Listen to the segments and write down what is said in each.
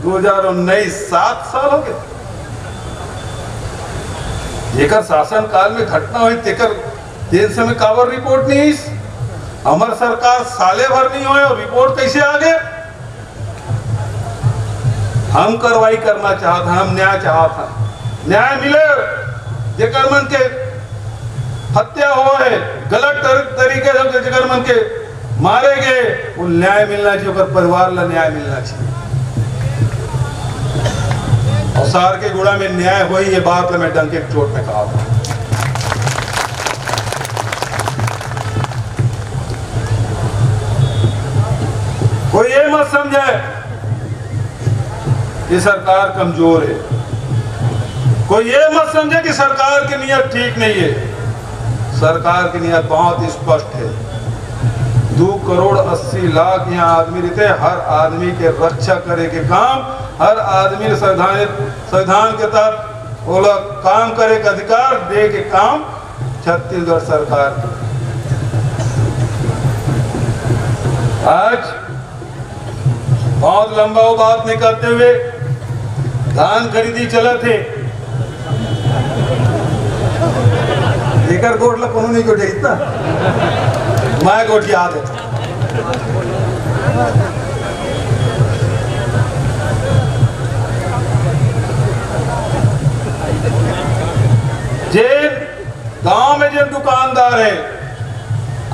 2019 7 साल हो गए। जेकर शासन काल में घटना हुई तेकर देश में काबर रिपोर्ट नहीं इस हमार सरकार साले भर नहीं हुए और रिपोर्ट कैसे आ गए। हम कार्रवाई करना चाहता, हम न्याय चाहता, न्याय मिले। जेकर मन के हत्या हो है गलत तरीके से जेकर मन के मारे गए वो न्याय मिलना चाहिए, ओकर परिवार ला न्याय मिलना चाहिए। और सार के गुड़ा में न्याय हुई ये बात मैं डंके की चोट में कहा था। कोई ये मत समझे कि सरकार कमजोर है, कोई ये मत समझे कि सरकार की नीयत ठीक नहीं है। सरकार की नीयत बहुत स्पष्ट है। 2 करोड़ 80 लाख यहाँ आदमी रहते, हर आदमी के रक्षा करे के काम, हर आदमी संविधान के तहत वो लोग काम करे के अधिकार दे के काम छत्तीसगढ़ सरकार। आज बहुत लंबा वो बात नहीं करते हुए धान खरीदी चला थे लेकर गोट ला कोनो नहीं गोटे इतना मैं गोट याद है। जे गांव में जो दुकानदार है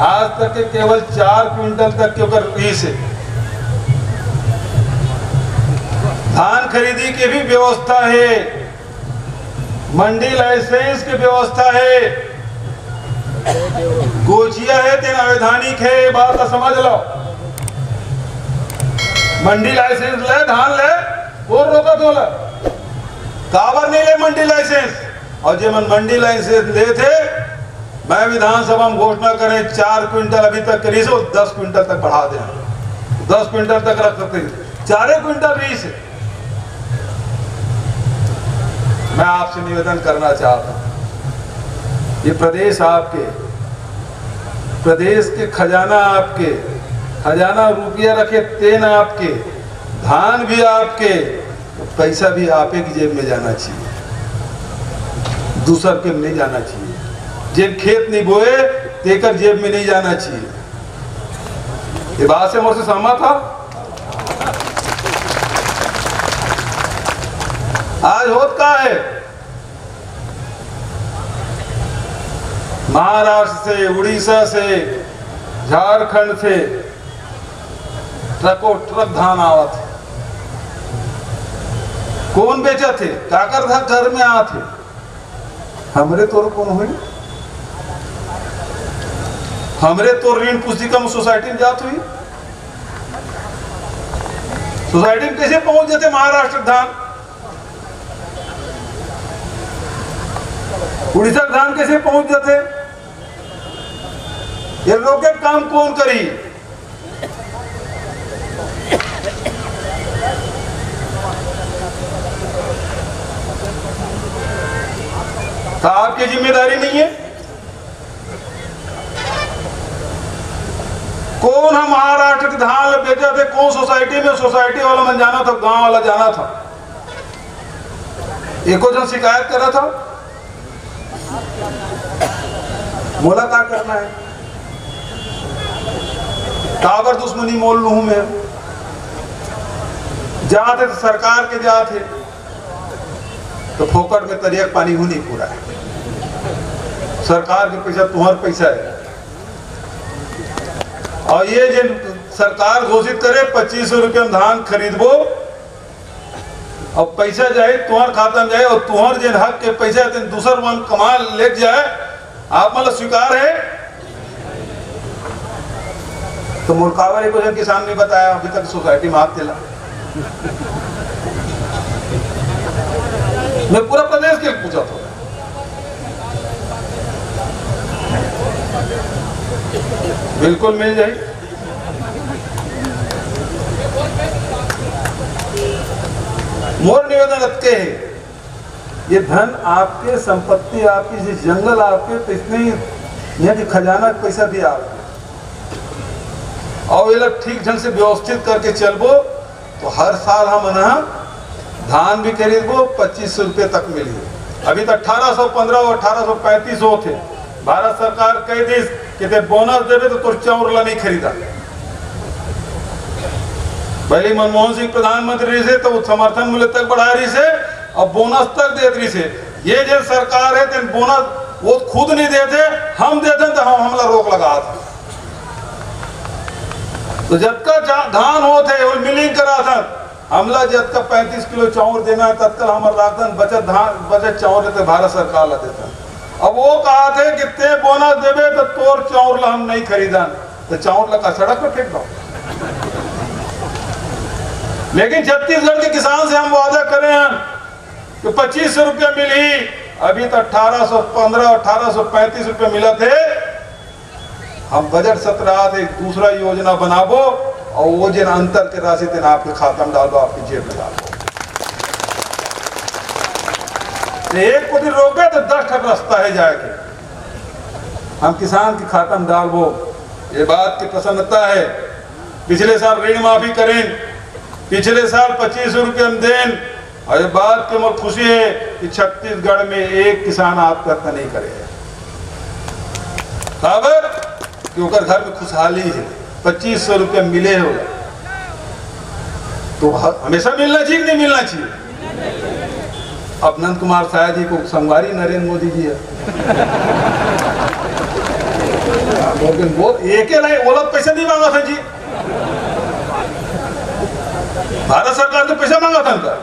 आज तक के केवल 4 क्विंटल तक के ऊपर फीस है। धान खरीदी की भी व्यवस्था है, मंडी लाइसेंस की व्यवस्था है, गोचिया है तेन अवैधानिक है, बात तो समझ लो। मंडी लाइसेंस ले धान ले वो रोका तोला काबर नहीं ले मंडी लाइसेंस। और जो मन मंडी लाइसेंस ले थे मैं विधानसभा में घोषणा करें 4 क्विंटल अभी तक करी से 10 क्विंटल तक बढ़ा दें, 10 क्विंटल तक रख सकते, 4 क्विंटल रीस है। मैं आपसे निवेदन करना चाहता हूं, ये प्रदेश आपके, प्रदेश के खजाना आपके, खजाना रुपया रखे तेन आपके, धान भी आपके, पैसा भी आपे की जेब में जाना चाहिए, दूसर के में नहीं जाना चाहिए। जेब खेत नहीं बोए तेकर जेब में नहीं जाना चाहिए। ये बात से मुझसे सहमत था। आज होत का है महाराष्ट्र से, उड़ीसा से, झारखंड से ट्रकों ट्रक धान आवत है। कौन बेचा थे काकर था घर में आ थे हमरे तोर कौन हुई, हमरे तो ऋण पुस्तिका में सोसाइटी में जात हुई। सोसाइटी में कैसे पहुंच जाते महाराष्ट्र धान, उड़ीसा धान कैसे पहुंच जाते। ये रोके काम कौन करी। तो आपकी जिम्मेदारी नहीं है। कौन हम महाराष्ट्र के धान बेचा थे, कौन सोसाइटी में, सोसाइटी वाला मन जाना था, गांव वाला जाना था, एको जन शिकायत करा था। मोला क्या करना है, काबर दुश्मनी मोल लू मैं, जाते तो सरकार के जाते तो फोकट में तरिया पानी हूं नहीं पूरा है। सरकार के पैसा तुम्हारा पैसा है। और ये जो सरकार घोषित करे 2500 रुपये में धान खरीदबो और पैसा जाए तुम्हारे खाता में जाए और तुम्हार जो हक के पैसा दूसर मन कमा ले जाए, आप मतलब स्वीकार है। तो मुल्कावर को किसान ने बताया अभी तक सोसाइटी में हाथ दिला। मैं पूरा प्रदेश के पूछा था, बिल्कुल मिल जाए। मोर निवेदन रखते हैं, ये धन आपके, संपत्ति आपकी, जिस जंगल आपके, तो इसमें यहाँ की खजाना पैसा भी आपके। और ये लोग ठीक ढंग से व्यवस्थित करके चलबो तो हर साल हम ना धान भी खरीदबो 2500 रुपये तक मिली। अभी तो 1815 और 1835 थे। भारत सरकार कह दी कि ते बोनस देवे तो तुर चाउर ला नहीं खरीदा। पहले मनमोहन सिंह प्रधानमंत्री से तो समर्थन मूल्य तक बढ़ा रही से और बोनस तक दे रही से। ये जो सरकार है तो बोनस वो खुद नहीं देते, हम देते तो हम हमला रोक लगा थे। तो जब का धान होते वो मिलिंग करा था हमला जब का 35 किलो चाउर देना है तत्काल हमारे राजधान बचत चाउर देते भारत सरकार ला देता। अब वो कहा थे कि ते बोनस देवे तो तोर चाउर ला हम नहीं खरीदा, तो चाउर ला का सड़क पर फेंक दो। लेकिन छत्तीसगढ़ के किसान से हम वादा करें हैं कि 2500 रुपये मिली। अभी तो 1815 1835 रुपये मिला थे। हम बजट सत्र थे दूसरा योजना बनाबो और वो जिन अंतर के राशि दिन आपके खाता में डाल दो, आपकी जेब में डाल दो। एक को दिन रोक गए तो 10 ठक रास्ता है जाके हम किसान के खाता में डाल दो। ये बात की प्रसन्नता है। पिछले साल ऋण माफी करें, पिछले साल 2500 रुपये हम दें। और ये बात की मुझे खुशी है कि छत्तीसगढ़ में एक किसान आत्महत्या नहीं करे। खबर क्योंकि घर में खुशहाली है, 2500 रुपये मिले हो तो हमेशा मिलना चाहिए कि नहीं मिलना चाहिए। अब नंद कुमार साया जी को संगवारी नरेंद्र मोदी जी है। वो एक लाइन ओला पैसा नहीं मांगा था जी, भारत सरकार ने पैसा मांगा था उनका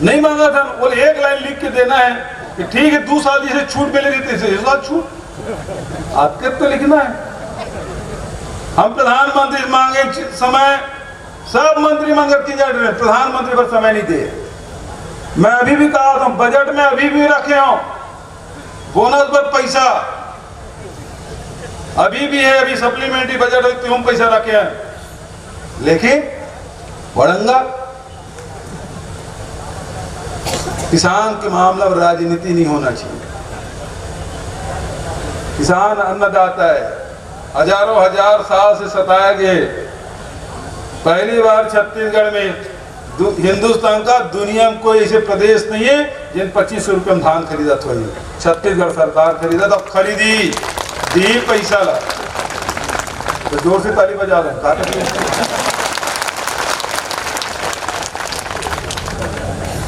नहीं मांगा था। वो एक लाइन लिख के देना है कि ठीक है 2 साल से छूट मिलेगी, इस बात छूट आपके तो लिखना है। हम प्रधानमंत्री मांगे समय, सब मंत्री मंगत की जा रहे हैं, प्रधानमंत्री पर समय नहीं दे। मैं अभी भी कहा था बजट में अभी भी रखे हो बोनस पर पैसा अभी भी है, अभी सप्लीमेंट्री बजट है क्यों पैसा रखे हैं। लेकिन बड़ंगा किसान के मामला में राजनीति नहीं होना चाहिए। किसान अन्नदाता है, हजारों हजार साल से सताया गए। पहली बार छत्तीसगढ़ में हिंदुस्तान का दुनिया में कोई ऐसे प्रदेश नहीं है जिन 2500 रुपये में धान खरीदा तो छत्तीसगढ़ सरकार खरीदा तो खरीदी दी पैसा ला। तो जोर से ताली बजा रहे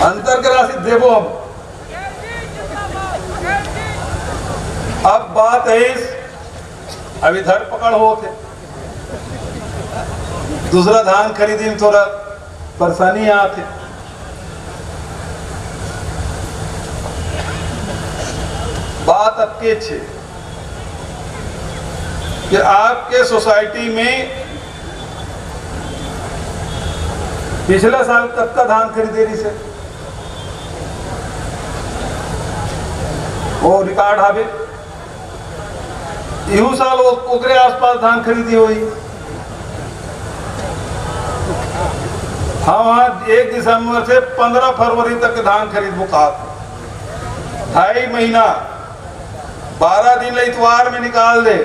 अंतर के राशि देवो। अब बात है अभी धरपकड़ हो थे, दूसरा धान खरीदी में थोड़ा परेशानी आती। बात अब के छे कि आपके सोसाइटी में पिछले साल तक का धान खरीदे रही से वो रिकॉर्ड हावे यू साल ओकरे आसपास धान खरीदी हुई। हम आज 1 दिसंबर से 15 फरवरी तक धान खरीद कहा था। 2.5 महीना 12 दिन इतवार में निकाल दे,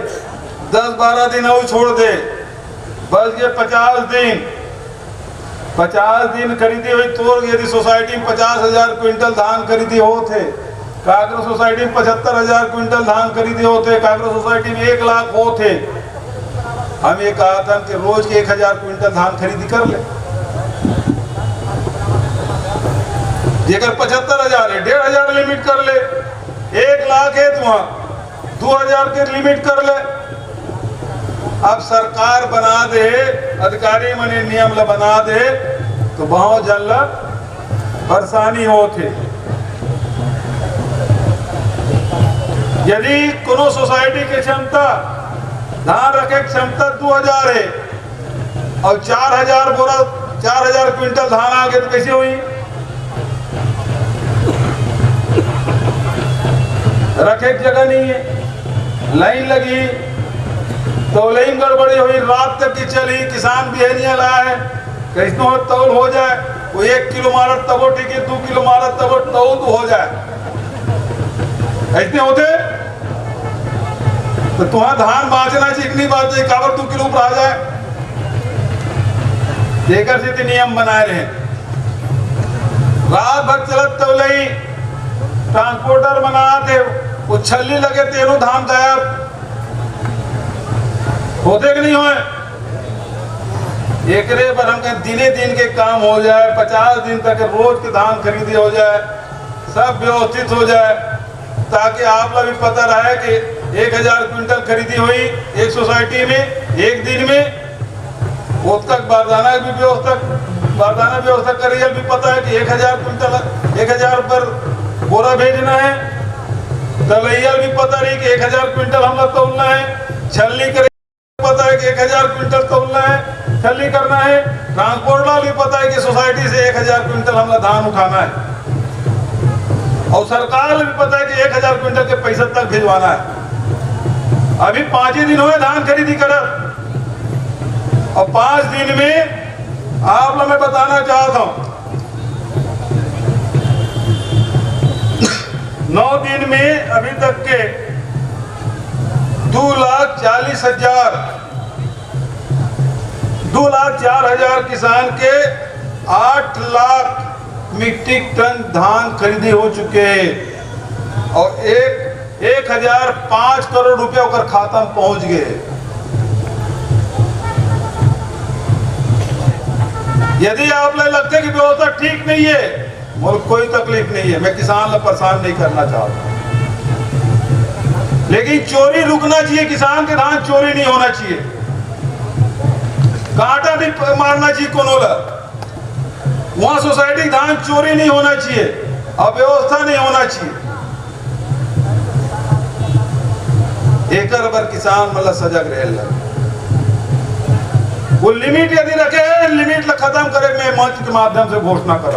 10-12 दिन और छोड़ दे, बस ये 50 दिन 50 दिन खरीदी हुई। तो यदि सोसाइटी में 50,000 क्विंटल धान खरीदी हो थे, कागरो सोसाइटी में 75,000 क्विंटल धान खरीदे होते, कागरो सोसाइटी में 1 लाख हो थे। हम ये कहा था कि रोज के 1000 क्विंटल धान खरीदी कर ले। जेकर 75,000 है 1,500 लिमिट कर ले, 1 लाख है तो 2,000 के लिमिट कर ले। अब सरकार बना दे, अधिकारी मने नियम ला बना दे तो बहुत जन ला परेशानी होते। यदि कोनो सोसाइटी की क्षमता धान रखे क्षमता 2000 है और 4000 बोरा 4000 क्विंटल धान आ गए तो कैसे हुई? रखे की जगह नहीं है, लाइन लगी तो लाइन गड़बड़ी हुई, रात तक की चली, किसान भी है नहीं लाया है, कैसे हो तौल हो जाए, वो 1 किलो मारत तबो ठीक है, 2 किलो मारत तबो तौल तो हो जाए। ऐसे होते तो तुम्हारा धान बाँचना चाहिए, नहीं बाँचे काबर 2 किलो ऊपर आ जाए। देकर से नियम बनाए रहे। रात भर चलत तो लई ट्रांसपोर्टर बनाते वो छल्ली लगे तेनो धान गायब होते कि नहीं होए। एकरे पर हम कहें दिने दिन के काम हो जाए, 50 दिन तक रोज के धान खरीदी हो जाए, सब व्यवस्थित हो जाए, ताकि आप लोग भी पता रहे कि 1000 क्विंटल खरीदी हुई एक सोसाइटी में एक दिन में। वो तक बारदाना भी व्यवस्था करी भी पता है कि 1000 क्विंटल 1000 पर बोरा भेजना है। दलैया भी पता रही कि 1000 क्विंटल हम लोग तोलना है। छल्ली करे पता है कि 1000 क्विंटल तोलना है, छल्ली करना है। ट्रांसपोर्ट वाला भी पता है कि सोसाइटी से 1000 क्विंटल हम लोग धान उठाना है। और सरकार भी पता है कि 1000 क्विंटल के पैसा तक भिजवाना है। अभी 5 ही दिन हुए धान खरीदी कर, और 5 दिन में आप लोग मैं बताना चाहता हूं 9 दिन में अभी तक के 2,04,000 किसान के 8 लाख मीट्रिक टन धान खरीदी हो चुके हैं, और 1,005 करोड़ रुपया उनका खाता में पहुंच गए। यदि आप लोग लगते हैं कि व्यवस्था ठीक नहीं है, मुझे कोई तकलीफ नहीं है, मैं किसान को परेशान नहीं करना चाहता, लेकिन चोरी रुकना चाहिए। किसान के धान चोरी नहीं होना चाहिए, कांटा नहीं मारना चाहिए कोनोला। वहां सोसाइटी धान चोरी नहीं होना चाहिए, अव्यवस्था नहीं होना चाहिए। एक बार किसान मतलब सजग रहे, वो लिमिट यदि रखे, लिमिट ला खत्म करे, मैं मंच के माध्यम से घोषणा कर।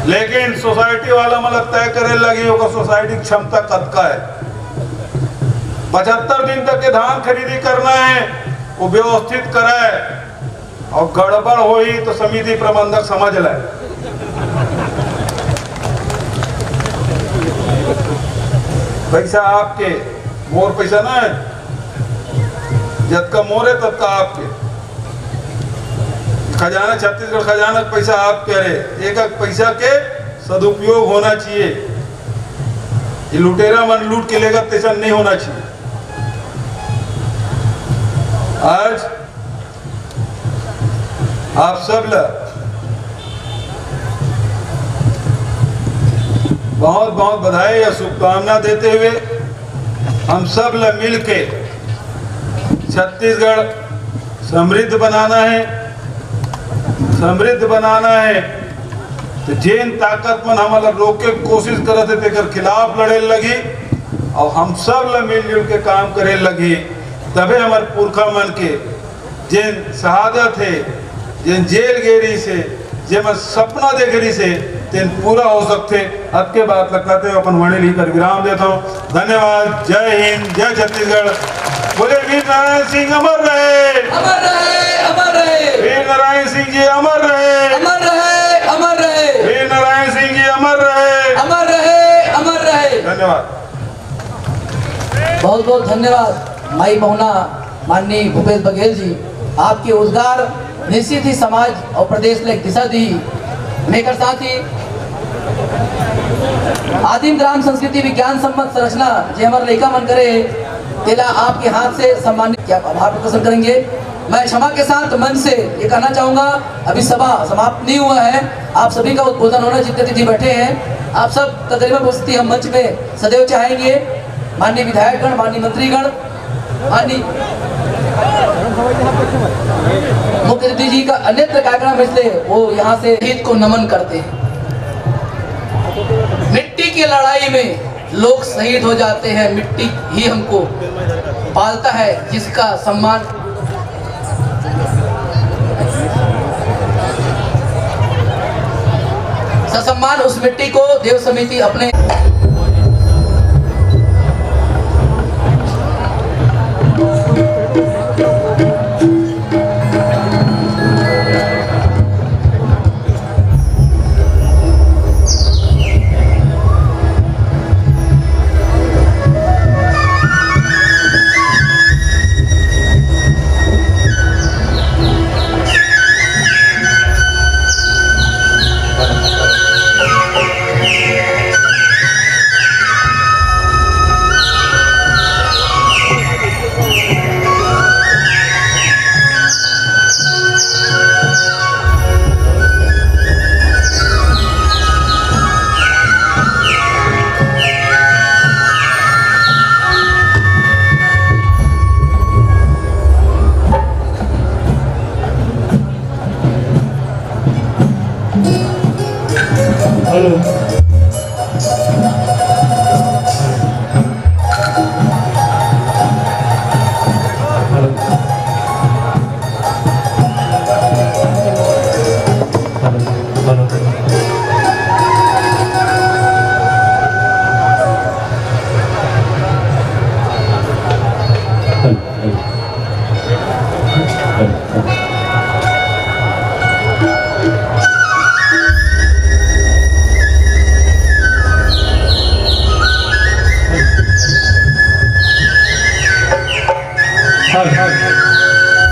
लेकिन सोसाइटी वाला मतलब तय करे लगी होगा सोसाइटी की क्षमता कद का है। 75 दिन तक के धान खरीदी करना है, वो व्यवस्थित कराए, और गड़बड़ हुई तो समिति प्रबंधक समझ ले। पैसा आपके, मोर पैसा ना है, जब का मोर है तब का आपके। खजाना छत्तीसगढ़ खजाना पैसा आप कह रहे, एक पैसा के सदुपयोग होना चाहिए। ये लुटेरा मन लूट के लेगा तैसा नहीं होना चाहिए। आज आप सब बहुत बहुत बधाई या शुभकामना देते हुए हम सब मिल के छत्तीसगढ़ समृद्ध बनाना है। तो जिन ताकतमन हमारा रोके कोशिश करते थे कर खिलाफ लड़े लगी, और हम सब मिलजुल के काम करे लगी, तबे हमारे पुरखा मन के जिन शहादत है, जिन जेल गेरी से, जिन सपना देखेरी से तीन पूरा हो सकते। अब के बात लगाते हुए अपन वाणी लेकर विराम देता हूँ। धन्यवाद। जय हिंद, जय छत्तीसगढ़। बोले वीर नारायण सिंह अमर रहे, अमर रहे, अमर रहे। वीर नारायण सिंह जी अमर रहे, अमर रहे, अमर रहे। वीर नारायण सिंह जी अमर रहे, अमर रहे, अमर रहे। धन्यवाद। बहुत बहुत धन्यवाद माई बहुना माननीय भूपेश बघेल जी। आपके उद्गार निश्चित ही समाज और प्रदेश में एक दिशा दी। मेकर साथ ही आदिम ग्राम संस्कृति विज्ञान सम्मत संरचना जो हमारे लड़का मन करे तेला आपके हाथ से सम्मानित क्या आभार प्रदर्शन करेंगे। मैं क्षमा के साथ मंच से ये कहना चाहूंगा, अभी सभा समाप्त नहीं हुआ है, आप सभी का उद्बोधन होना, जितने अतिथि बैठे हैं आप सब तकरीबन उपस्थिति हम मंच में सदैव चाहेंगे। माननीय विधायकगण, माननीय मंत्रीगण, माननीय मुख्य अतिथि जी का अन्यत्र कार्यक्रम, इसलिए वो यहाँ से हित को नमन करते हैं। मिट्टी की लड़ाई में लोग शहीद हो जाते हैं, मिट्टी ही हमको पालता है, जिसका सम्मान ससम्मान उस मिट्टी को देव समिति अपने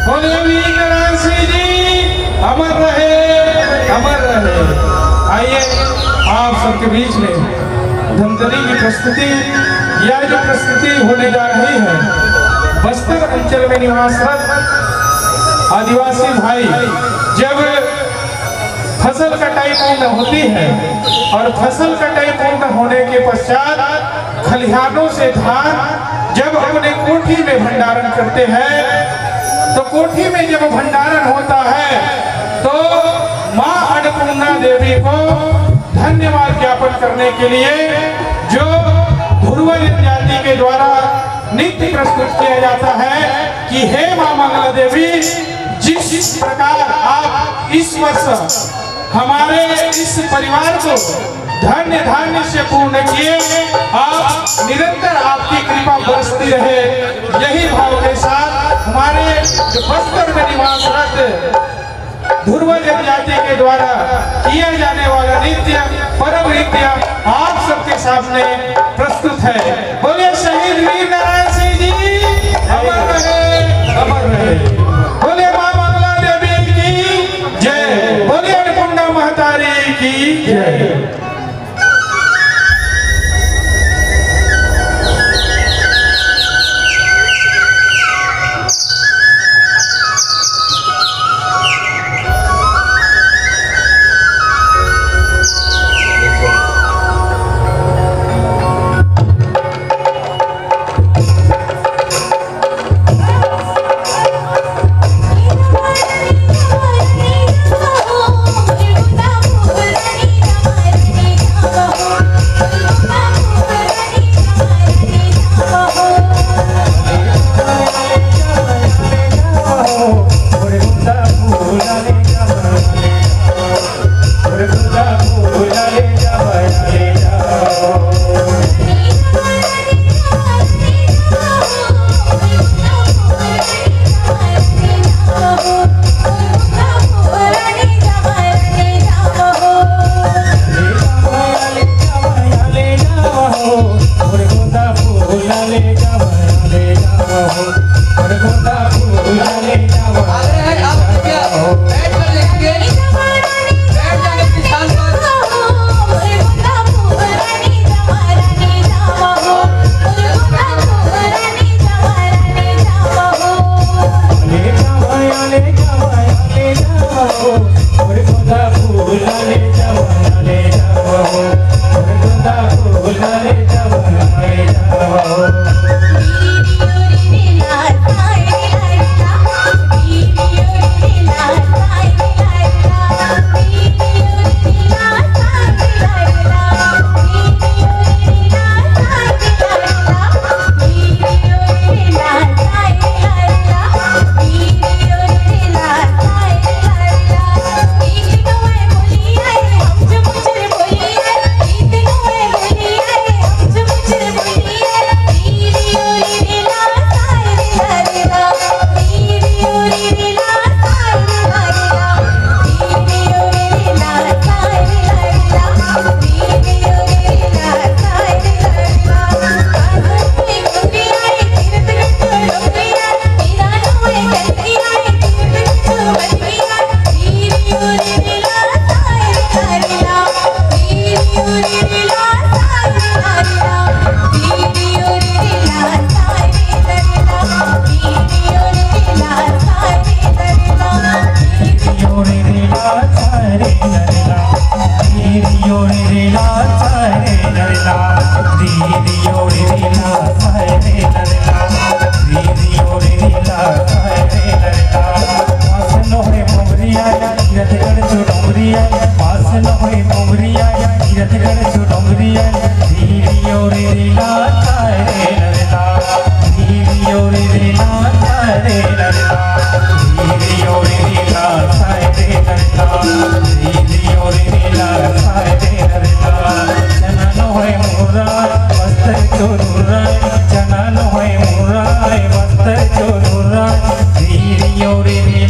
बोलिए वीर नारायण सिंह जी अमर रहे, अमर रहे। आइए आप सबके बीच में धमतरी की प्रस्तुति, यह जो प्रस्तुति होने जा रही है, बस्तर अंचल में निवासरत आदिवासी भाई जब फसल कटाई पूर्ण होती है और फसल कटाई पूर्ण होने के पश्चात खलिहानों से धान जब अपने कोठी में भंडारण करते हैं, तो कोठी में जब भंडारण होता है तो मां अन्नपूर्णा देवी को धन्यवाद ज्ञापन करने के लिए जो ध्रुव जनजाति के द्वारा नित्य प्रस्तुत किया जाता है कि हे मां मंगला देवी, जिस प्रकार आप इस वर्ष हमारे इस परिवार को धन्य धान्य से पूर्ण किए, आप निरंतर आपकी कृपा बरसती रहे। यही भाव के साथ हमारे जो बस्तर में निवासरत ध्रुव जनजाति के द्वारा किया जाने वाला नृत्य, परम नृत्य आप सबके सामने प्रस्तुत है। बोलिए शहीद वीर नारायण सिंह जी अमर रहे, अमर रहे। बोलिए मां मंगला देवी की जय, बोलिए अन्नपूर्णा महतारी की जय।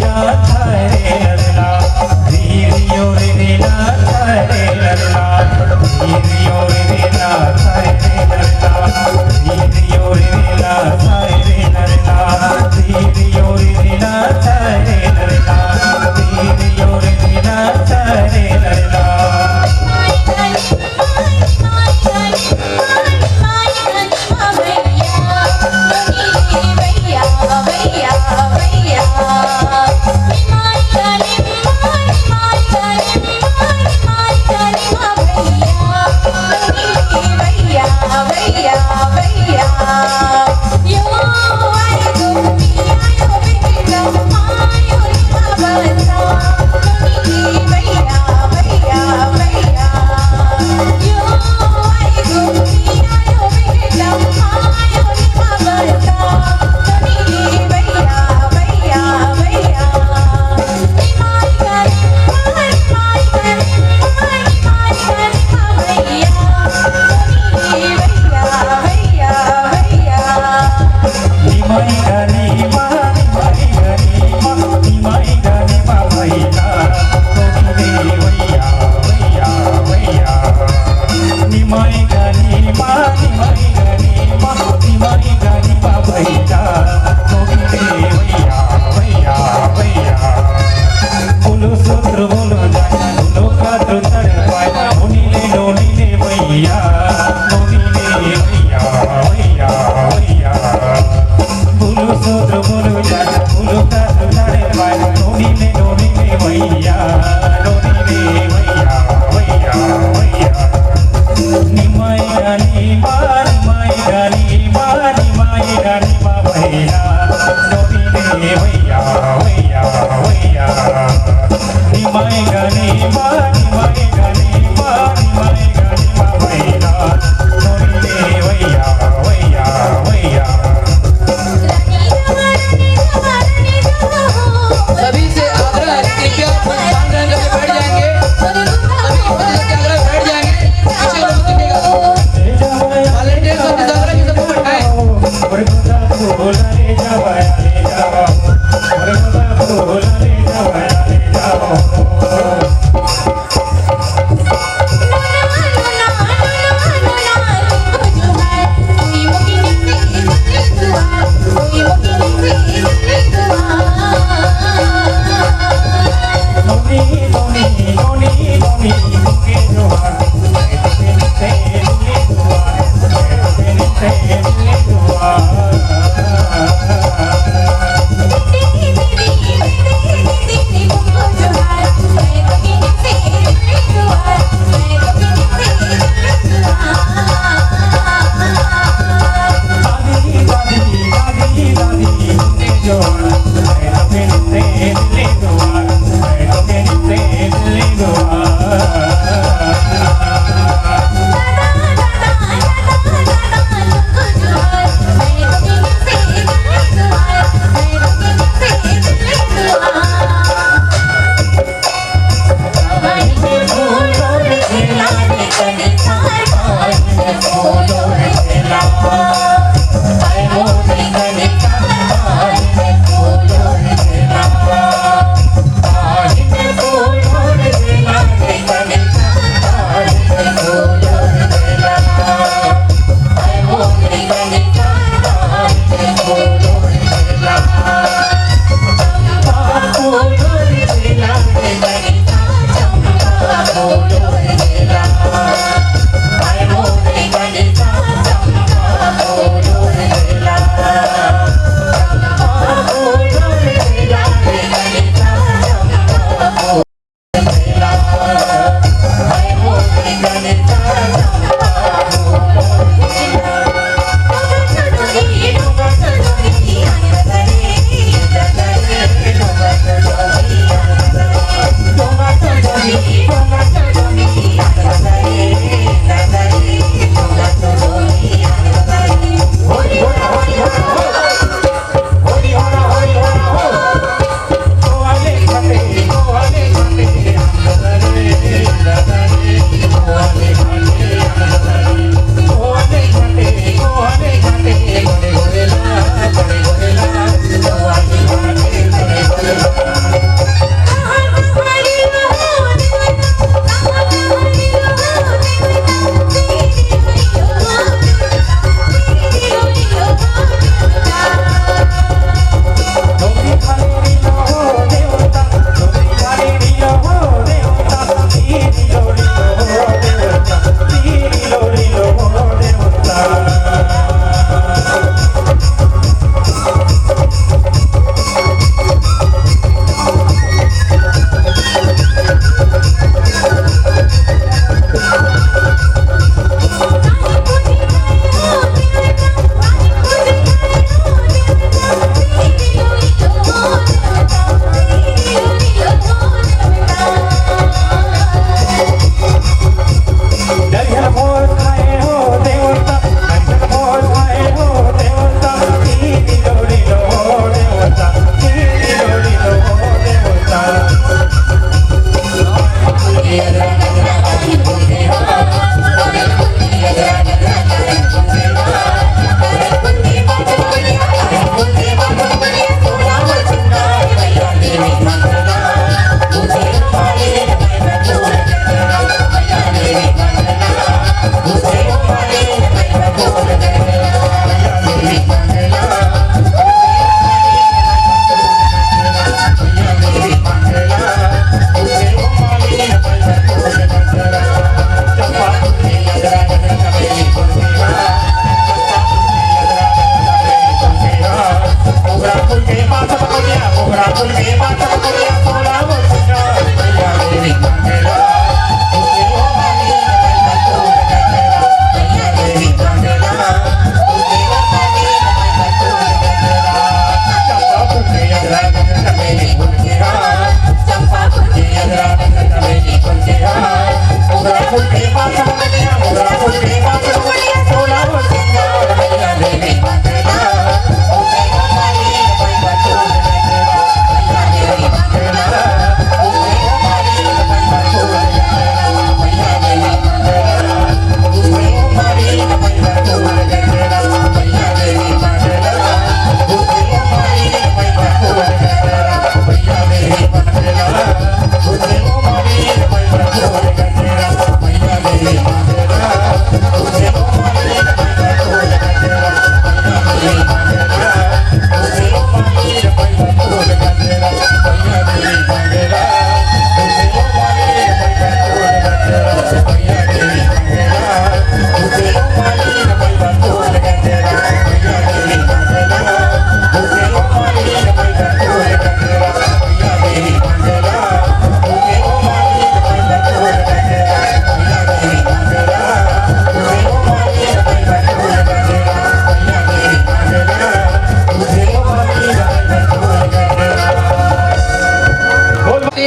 भैया भैया भैया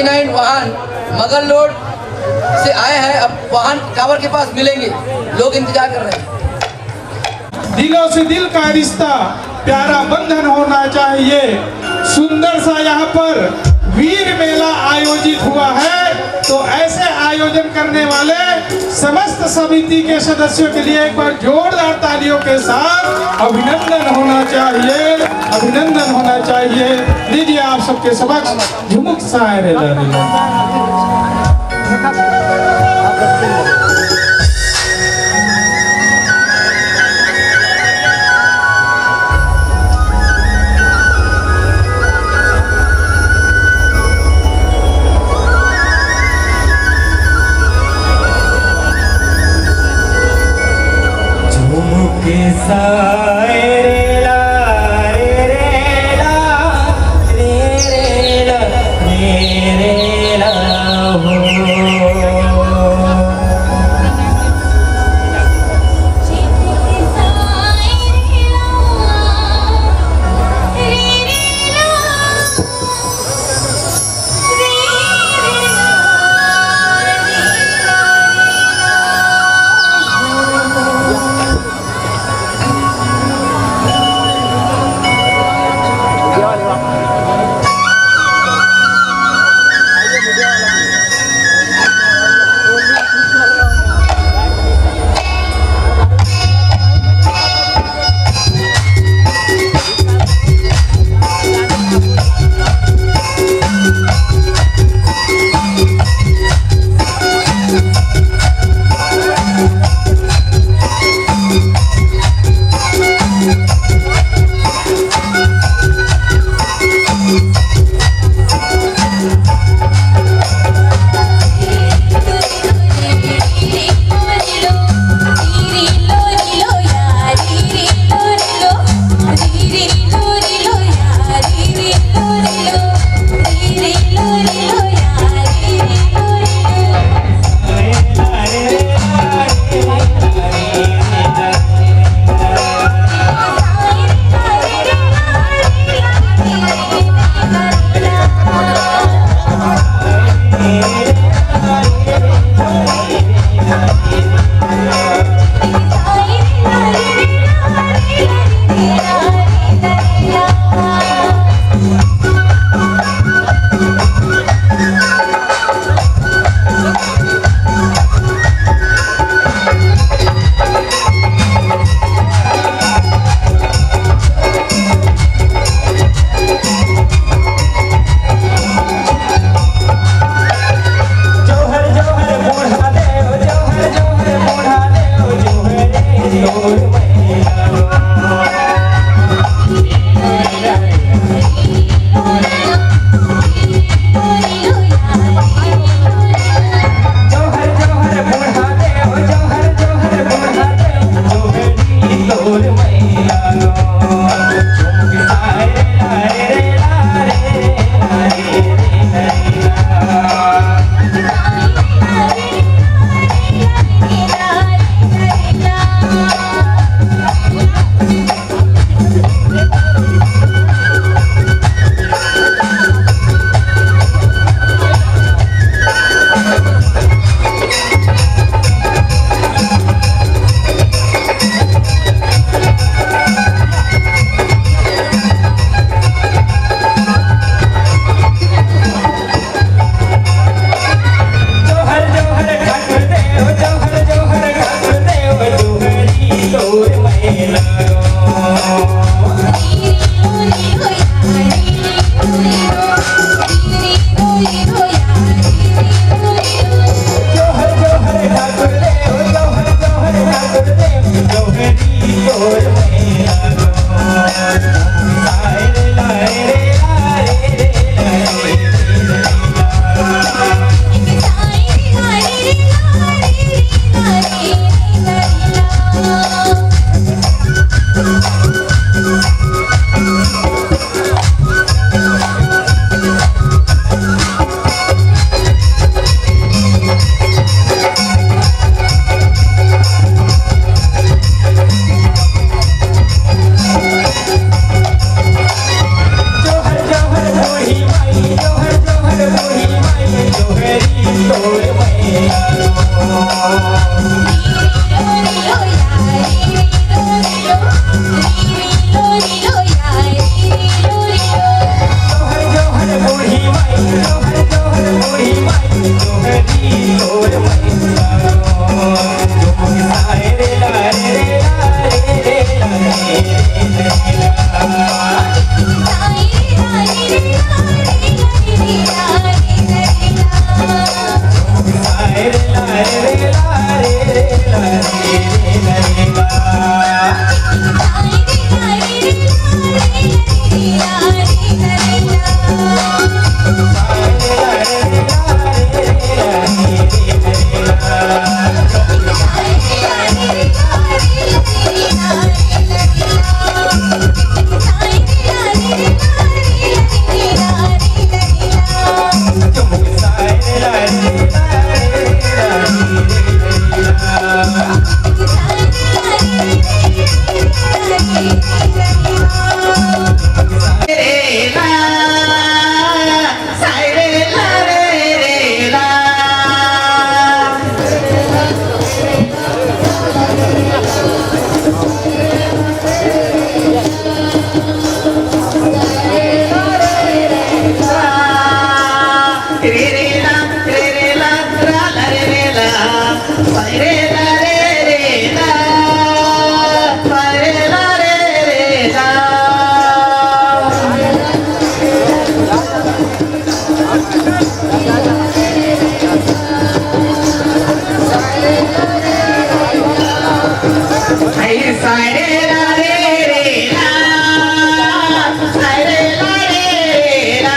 49 वाहन मगल रोड से आए हैं। अब वाहन टावर के पास मिलेंगे, लोग इंतजार कर रहे हैं। दिलों से दिल का रिश्ता प्यारा बंधन होना चाहिए। सुंदर सा यहाँ पर वीर मेला आयोजित हुआ है, तो ऐसे आयोजन करने वाले समस्त समिति के सदस्यों के लिए एक बार जोरदार तालियों के साथ अभिनंदन होना चाहिए, अभिनंदन होना चाहिए। लीजिए आप सबके समक्ष झुमुक शायरे रे रे ला रा ला रे ला साई रे ला रे ला साई रे ला रे ला आई साई रे ला रे ला साई रे ला रे ला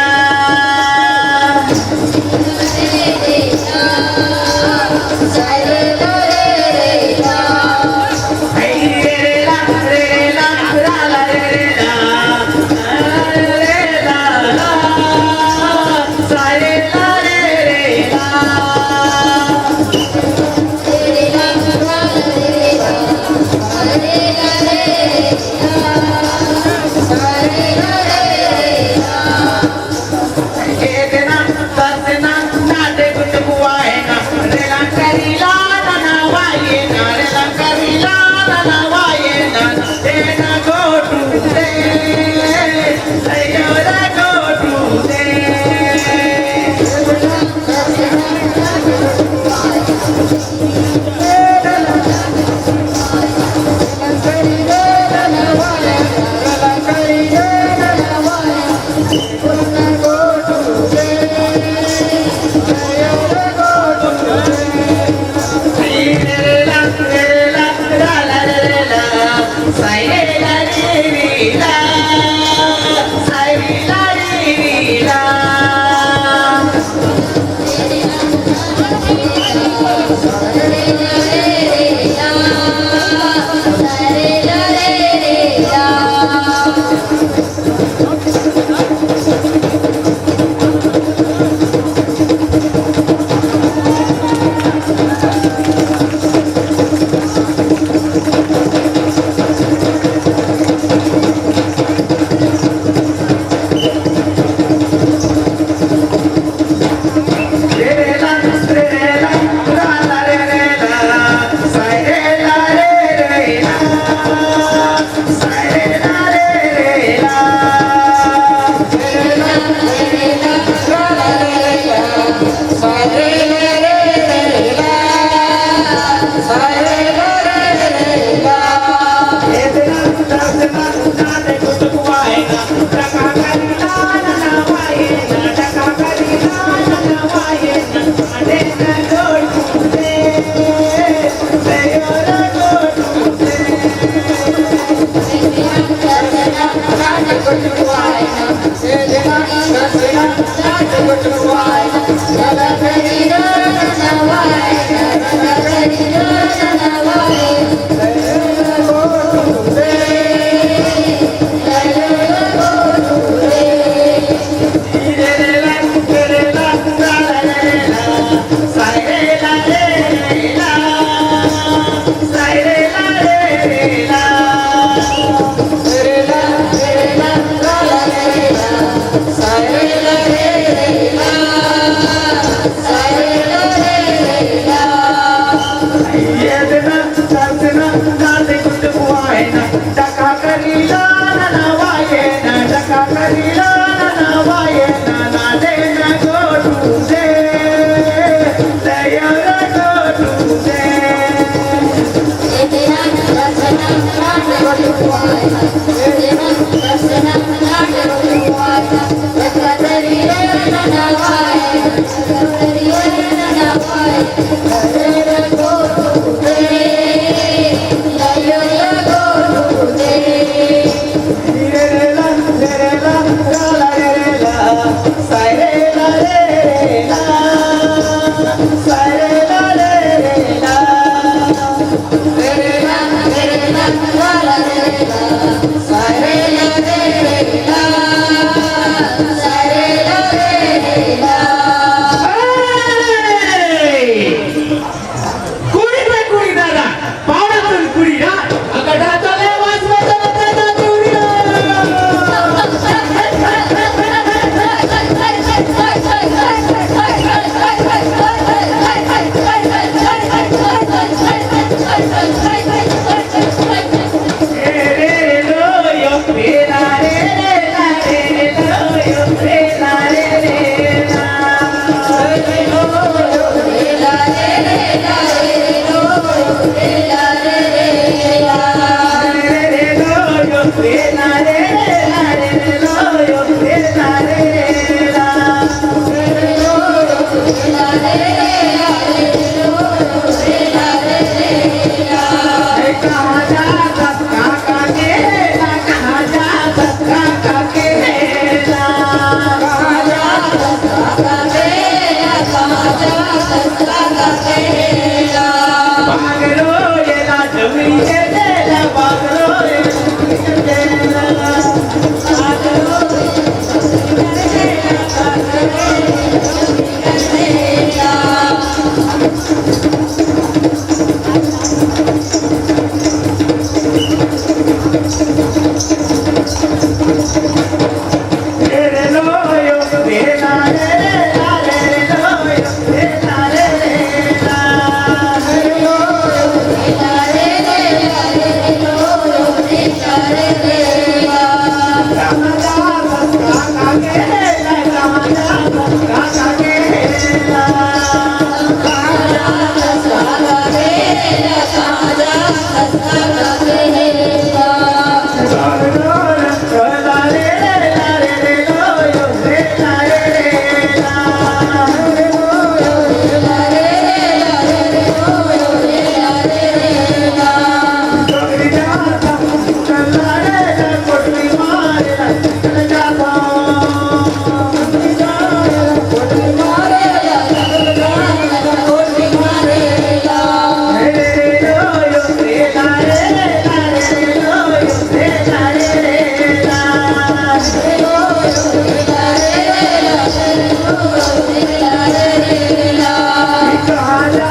कहाँ जा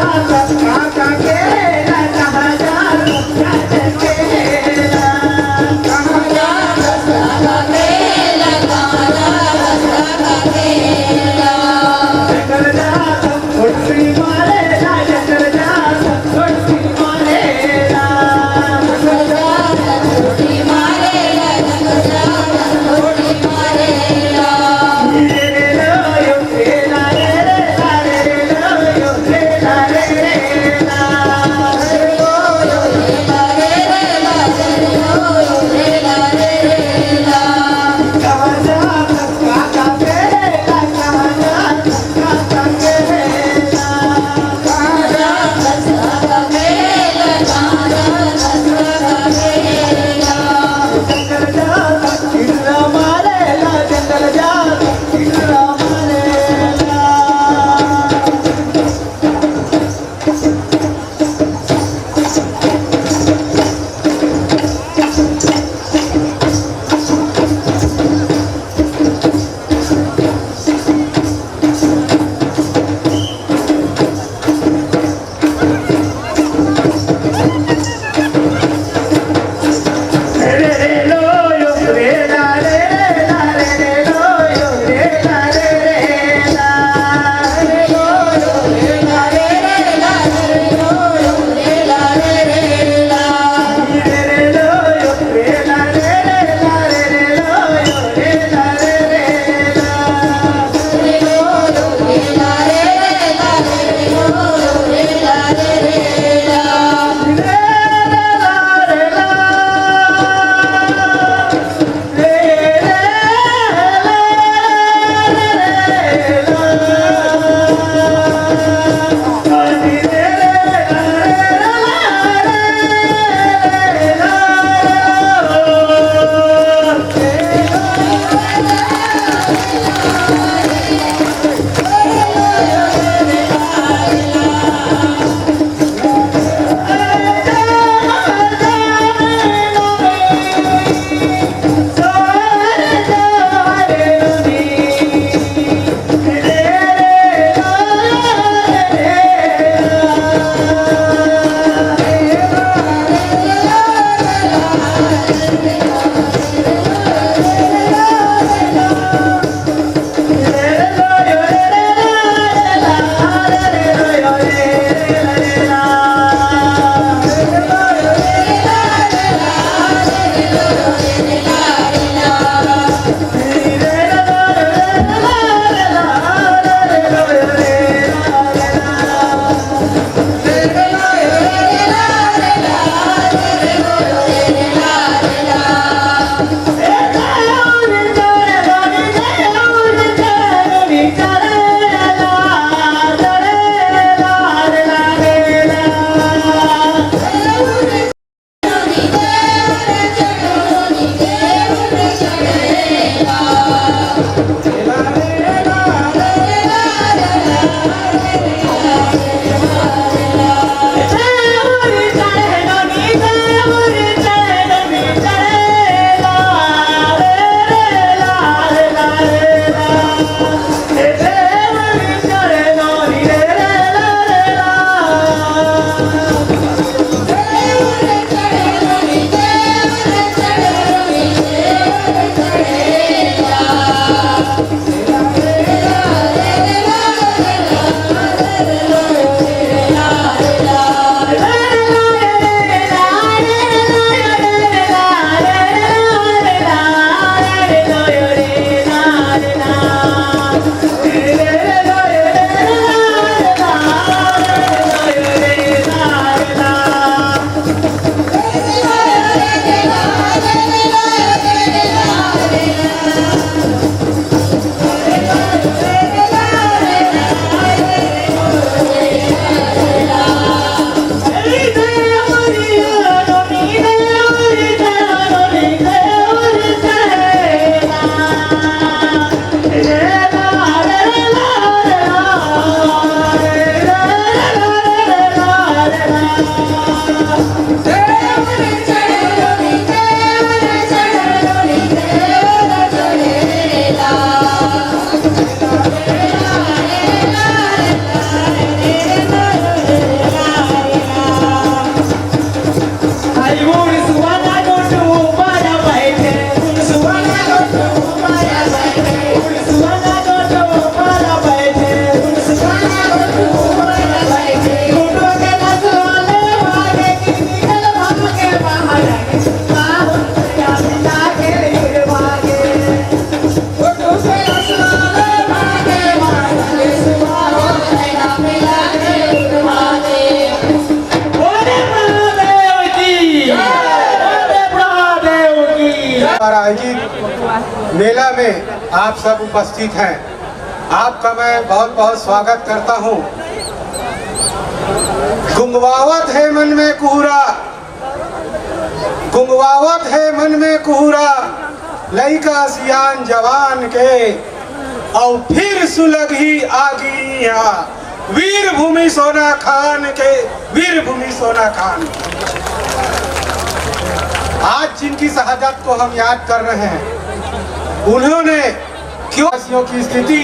काका केला कहाँ जा चाचा केला कहाँ जा चकर जा छुट्टी मारेला चकर जा छुट्टी मारेला रे रे रे यो केला रे मेला में आप सब उपस्थित हैं, आपका मैं बहुत बहुत स्वागत करता हूं। गुंगवावत है मन में कुहरा, गुंगवावत है मन में कुहरा, लइका सियान जवान के, और फिर सुलगी आगिया वीर भूमि सोना खान के, वीर भूमि सोना खान। आज जिनकी शहादत को हम याद कर रहे हैं, उन्होंने क्यों, वासियों की स्थिति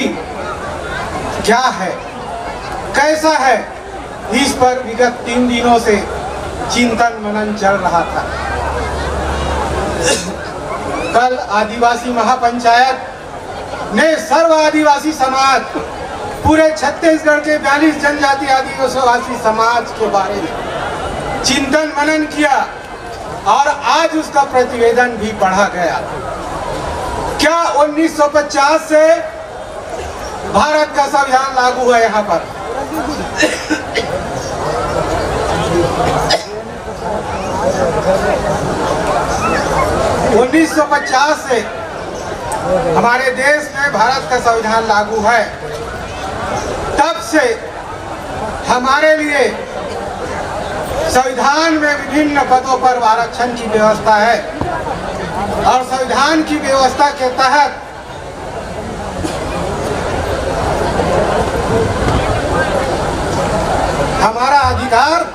क्या है, कैसा है, इस पर विगत 3 दिनों से चिंतन मनन चल रहा था। कल आदिवासी महापंचायत ने सर्व आदिवासी समाज, पूरे छत्तीसगढ़ के 42 जनजाति आदिवासी समाज के बारे में चिंतन मनन किया और आज उसका प्रतिवेदन भी पढ़ा गया। क्या 1950 से भारत का संविधान लागू है यहाँ पर? उन्नीस सौ 50 से हमारे देश में भारत का संविधान लागू है। तब से हमारे लिए संविधान में विभिन्न पदों पर आरक्षण की व्यवस्था है और संविधान की व्यवस्था के तहत हमारा अधिकार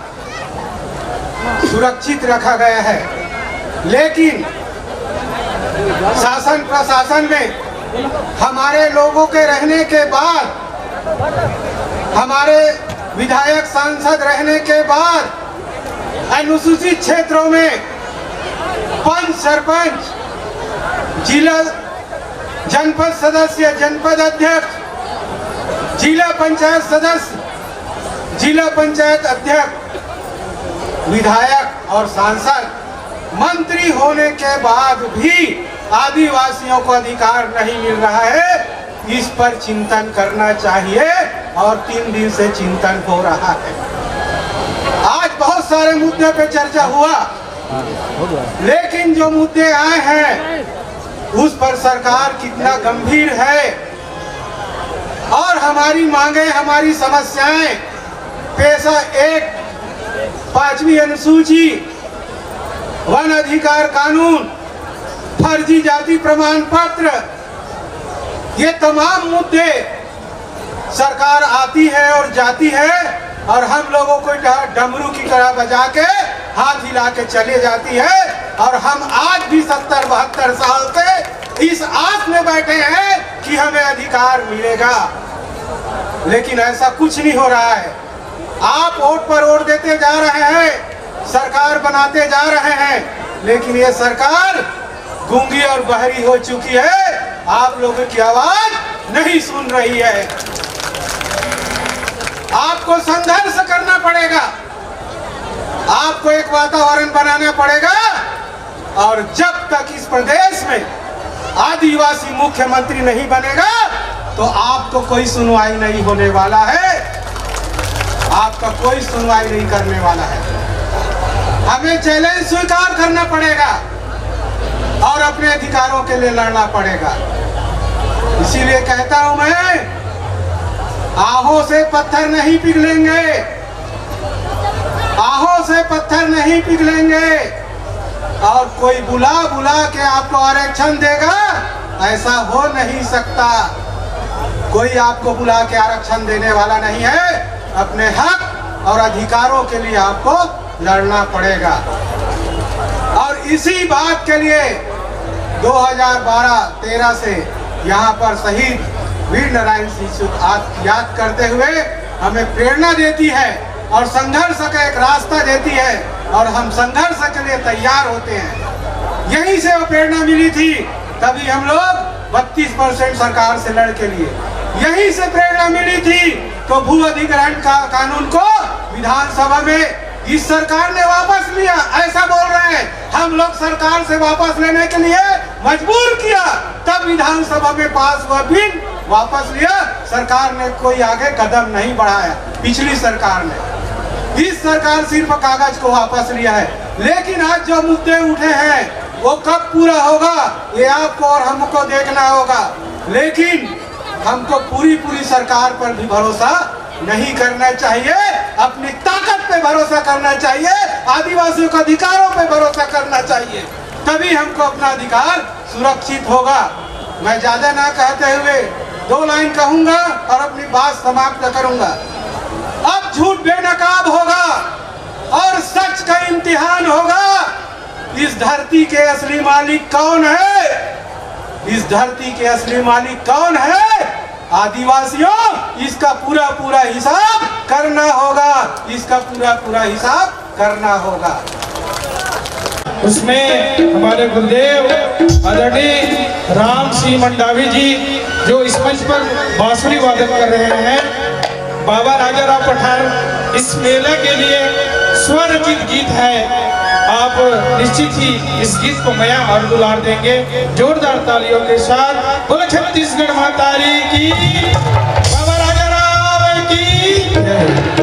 सुरक्षित रखा गया है। लेकिन शासन प्रशासन में हमारे लोगों के रहने के बाद, हमारे विधायक सांसद रहने के बाद, अनुसूचित क्षेत्रों में पंच, सरपंच, जिला जनपद सदस्य, जनपद अध्यक्ष, जिला पंचायत सदस्य, जिला पंचायत अध्यक्ष, विधायक और सांसद, मंत्री होने के बाद भी आदिवासियों को अधिकार नहीं मिल रहा है। इस पर चिंतन करना चाहिए और 3 दिन से चिंतन हो रहा है। आज बहुत सारे मुद्दे पे चर्चा हुआ, लेकिन जो मुद्दे आए हैं उस पर सरकार कितना गंभीर है और हमारी मांगे, हमारी समस्याएं, पेशा 1, 5वीं अनुसूची, वन अधिकार कानून, फर्जी जाति प्रमाण पत्र, ये तमाम मुद्दे सरकार आती है और जाती है और हम लोगों को डमरू की तरह बजा के हाथ हिला के चले जाती है। और हम आज भी 70-72 साल से इस आस में बैठे हैं कि हमें अधिकार मिलेगा, लेकिन ऐसा कुछ नहीं हो रहा है। आप वोट पर वोट देते जा रहे हैं, सरकार बनाते जा रहे हैं, लेकिन ये सरकार गूंगी और बहरी हो चुकी है, आप लोगों की आवाज नहीं सुन रही है। आपको संघर्ष करना पड़ेगा, आपको एक वातावरण बनाना पड़ेगा और जब तक इस प्रदेश में आदिवासी मुख्यमंत्री नहीं बनेगा तो आपको कोई सुनवाई नहीं होने वाला है, आपका कोई सुनवाई नहीं करने वाला है। हमें चैलेंज स्वीकार करना पड़ेगा और अपने अधिकारों के लिए लड़ना पड़ेगा। इसीलिए कहता हूं मैं, आहों से पत्थर नहीं पिघलेंगे, आहों से पत्थर नहीं पिघलेंगे और कोई बुला बुला के आपको आरक्षण देगा, ऐसा हो नहीं सकता। कोई आपको बुला के आरक्षण देने वाला नहीं है। अपने हक और अधिकारों के लिए आपको लड़ना पड़ेगा। और इसी बात के लिए 2012-13 से यहाँ पर शहीद वीर नारायण सिंह याद करते हुए हमें प्रेरणा देती है और संघर्ष का एक रास्ता देती है और हम संघर्ष के लिए तैयार होते हैं। यहीं से वो प्रेरणा मिली थी, तभी हम लोग 32% सरकार से लड़ के लिए, यहीं से प्रेरणा मिली थी तो भू अधिग्रहण का कानून को विधानसभा में इस सरकार ने वापस लिया। ऐसा बोल रहे हैं, हम लोग सरकार से वापस लेने के लिए मजबूर किया, तब विधानसभा में पास हुआ, बिल वापस लिया। सरकार ने कोई आगे कदम नहीं बढ़ाया, पिछली सरकार ने। इस सरकार सिर्फ कागज को वापस लिया है। लेकिन आज जो मुद्दे उठे हैं वो कब पूरा होगा ये आपको और हमको देखना होगा। लेकिन हमको पूरी सरकार पर भी भरोसा नहीं करना चाहिए, अपनी ताकत पे भरोसा करना चाहिए, आदिवासियों के अधिकारों पे भरोसा करना चाहिए, तभी हमको अपना अधिकार सुरक्षित होगा। मैं ज्यादा ना कहते हुए 2 लाइन कहूंगा और अपनी बात समाप्त करूंगा। अब झूठ बेनकाब होगा और सच का इम्तिहान होगा। इस धरती के असली मालिक कौन है? इस धरती के असली मालिक कौन है? आदिवासियों, इसका पूरा हिसाब करना होगा, इसका पूरा हिसाब करना होगा। उसमें हमारे गुरुदेव आदरणीय राम सिंह मंडावी जी जो इस मंच पर बांसुरी वादन कर रहे हैं, बाबा राजा राव पठार इस मेले के लिए स्वरचित गीत है। आप निश्चित ही इस गीत को माया और दुलार देंगे जोरदार तालियों के साथ। बोलो छत्तीसगढ़ मातारी की, बाबा राजा राव की जय।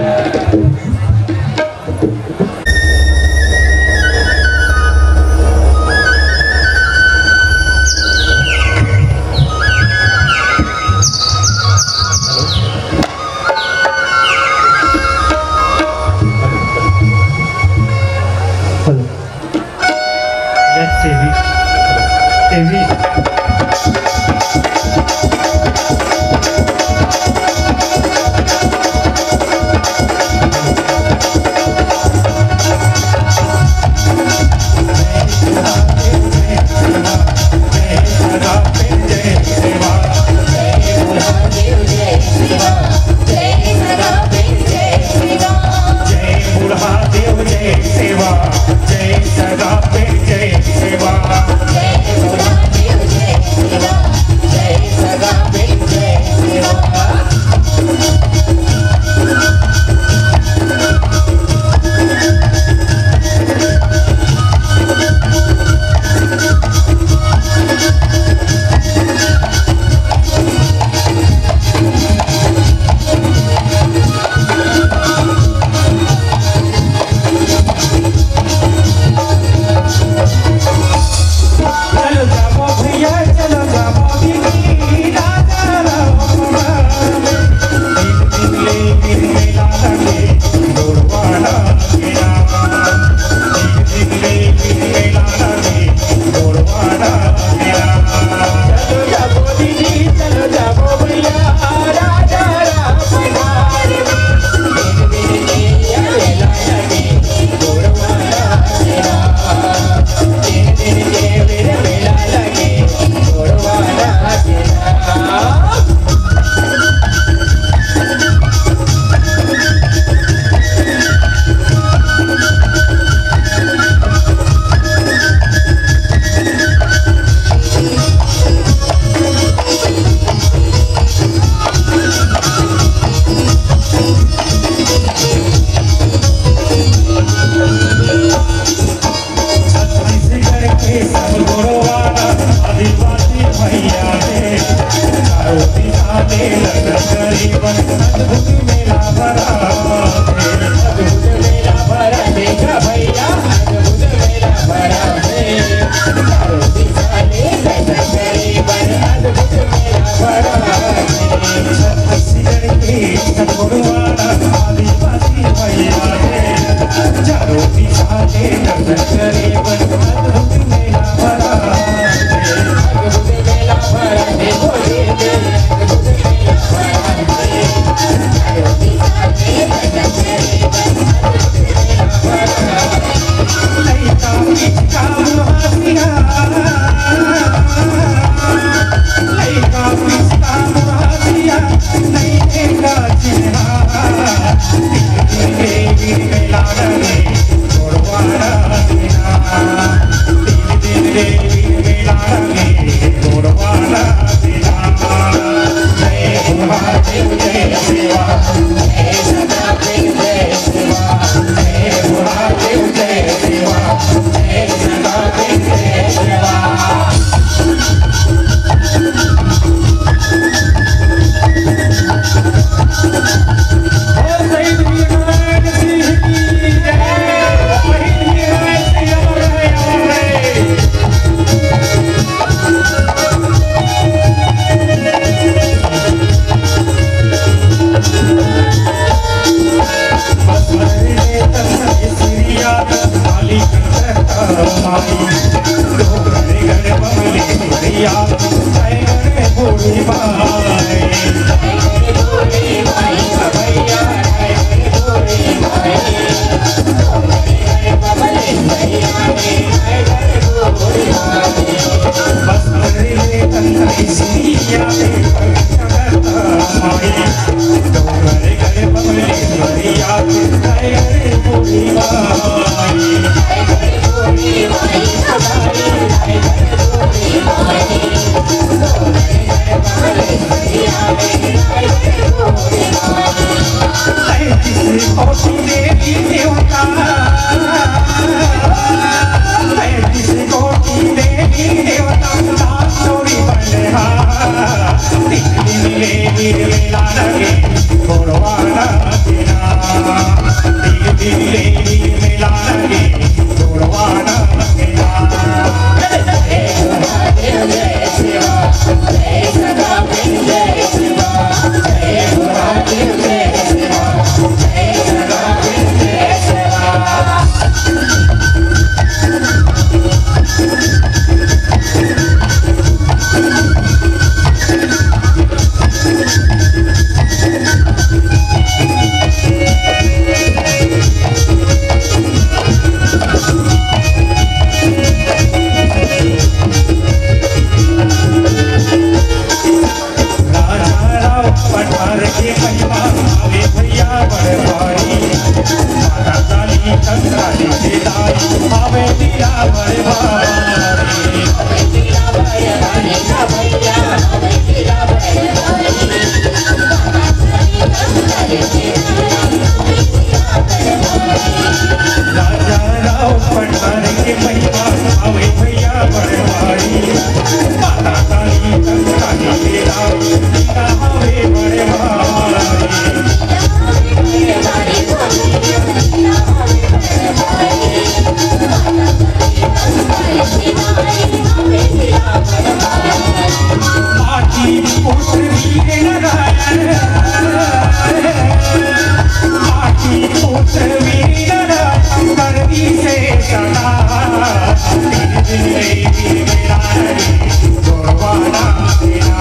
के महिमा आवे भैया बड़े भारी माता काली कंकाली के दाई आवे दिया बड़े भारी राजा राव पटवार के महिमा आवे भैया बड़े भारी माता काली कंकाली के दाई आवे बड़े भारी माटी पुत्र वीर नारायण माटी पुत्र वीर नारायण करवी से सदा मेरा गोरवाना तेरा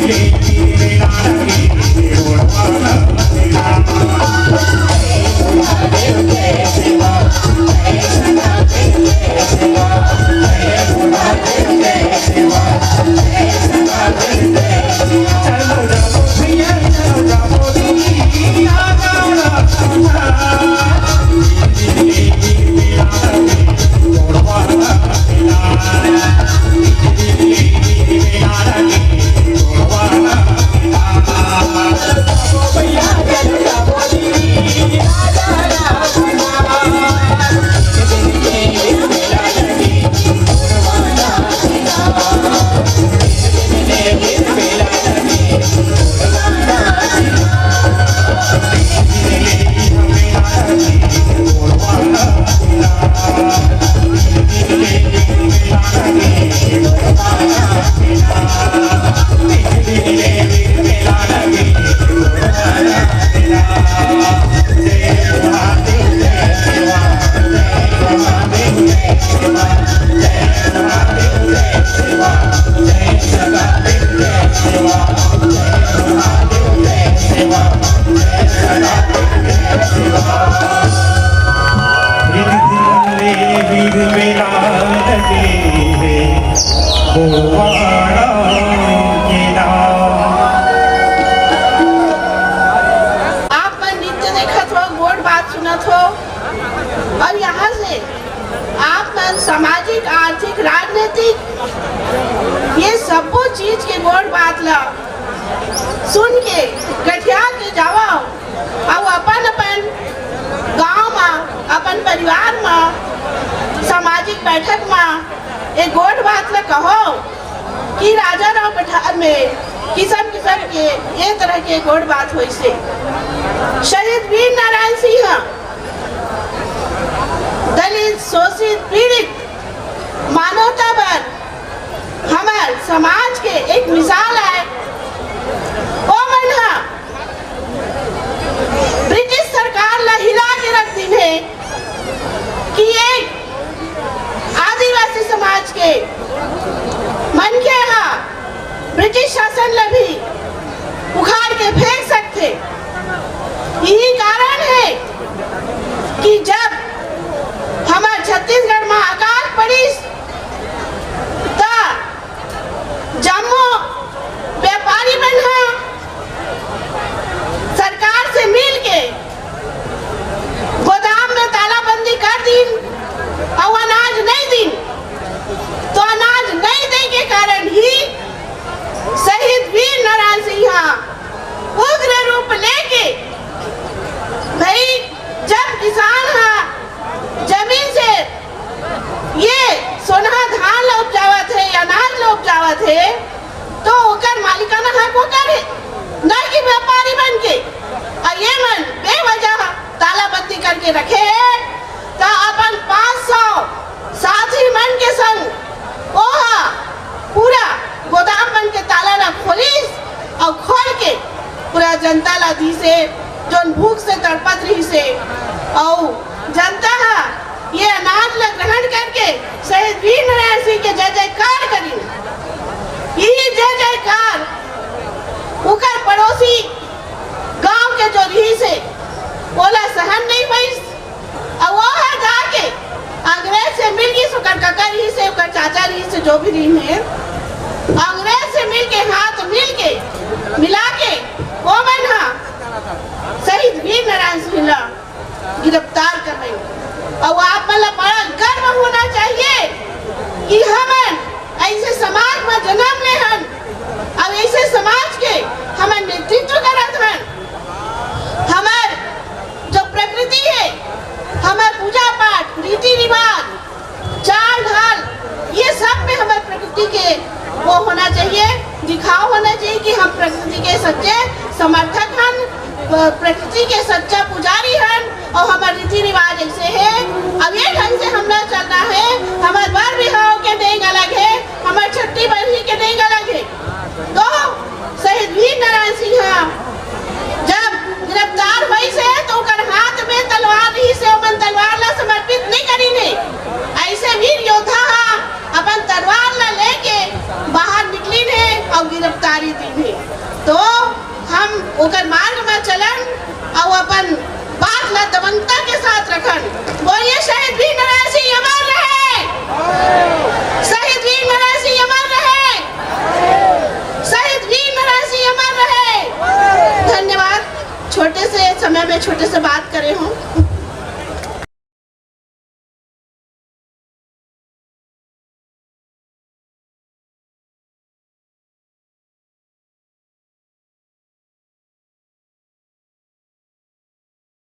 मेरा गोरवाना तेरा चलो जाओ भैया चलो जाओ दुनिया गाना गोरवाना तेरा गोरवाना भैया चलो जाओ दुनिया आप मन नित्य देखत हो, गोड़ बात सुनत हो और यहाँ से आप मन सामाजिक, आर्थिक, राजनीतिक ये सबो चीज के गोड़ बात ला सुन के गठिया के जावा और अपन अपन गांव में, अपन परिवार में, सामाजिक बैठक में एक गोड़ बात ला कहो कि राजा राव पठार में किस्म किस्म के ये तरह के गोड़ बात हुई से शहीद वीर नारायण सिंह दलित, शोषित, पीड़ित, मानवता पर हमार समाज के एक मिसाल है। ओ मना ब्रिटिश सरकार ला हिला के रख दी है कि एक आदिवासी समाज के मन के यहाँ ब्रिटिश शासन ला भी उखाड़ के फेंक सकते। यही कारण है कि जब हमारे छत्तीसगढ़ में अकाल पड़ी तो जम्मू व्यापारी बना सरकार से मिल के गोदाम में तालाबंदी कर दी और अनाज नहीं दी, तो अनाज नहीं देने के कारण ही शहीद वीर नारायण सिंह उग्र रूप लेके भाई जब किसान जमीन से ये सोना धान उपजावत है, अनाज उपजावत है, तो ओकर मालिकाना हक ओकर है, न कि व्यापारी बन के और ये मन बेवजह तालाबंदी करके रखे है। तो अपन 500 साथी मन के संग ओहा पूरा गोदाम बन के ताला ला खोलिस और खोल के पूरा जनता ला दी से जोन भूख से तड़पत रही से और जनता ये अनाज ला ग्रहण करके शहीद वीर नारायण सिंह के जय जयकार करी। यही जय जयकार उकर पड़ोसी गांव के जो रही से बोला सहन नहीं पाई और वो है जाके अंग्रेज से मिल गई, सुकर काका रही से, उकर चाचा रही से, जो भी रही है, अंग्रेज से मिल के हाथ मिल के मिला के ओमन हा शहीद वीर नारायण सिंह ला गिरफ्तार कर रही। और आप मतलब बड़ा गर्व होना चाहिए कि हमन ऐसे समाज में जन्म ले हन और ऐसे समाज के हमन नेतृत्व करत हन। हमार जो प्रकृति है, हमार पूजा पाठ, रीति रिवाज, चाल ढाल, ये सब में हमारे प्रकृति के वो होना चाहिए, दिखाव होना चाहिए कि हम प्रकृति के सच्चे समर्थक हन, प्रकृति के सच्चा पुजारी हन और हमारे रीति रिवाज ऐसे है। अब ये ढंग से हमने चलना है। हमारे बर बिहाव के नहीं अलग है, हमारे छठी बरही के नहीं अलग है। तो शहीद वीर नारायण सिंह जब गिरफ्तार हुई से तो उनके हाथ में तलवार ही से अपन तलवार ला समर्पित नहीं करी ने। ऐसे वीर योद्धा अपन तलवार ला लेके बाहर निकली ने और गिरफ्तारी दी ने। तो हम उनके मार्ग में चलन और अपन बात ला दबंगता के साथ रखन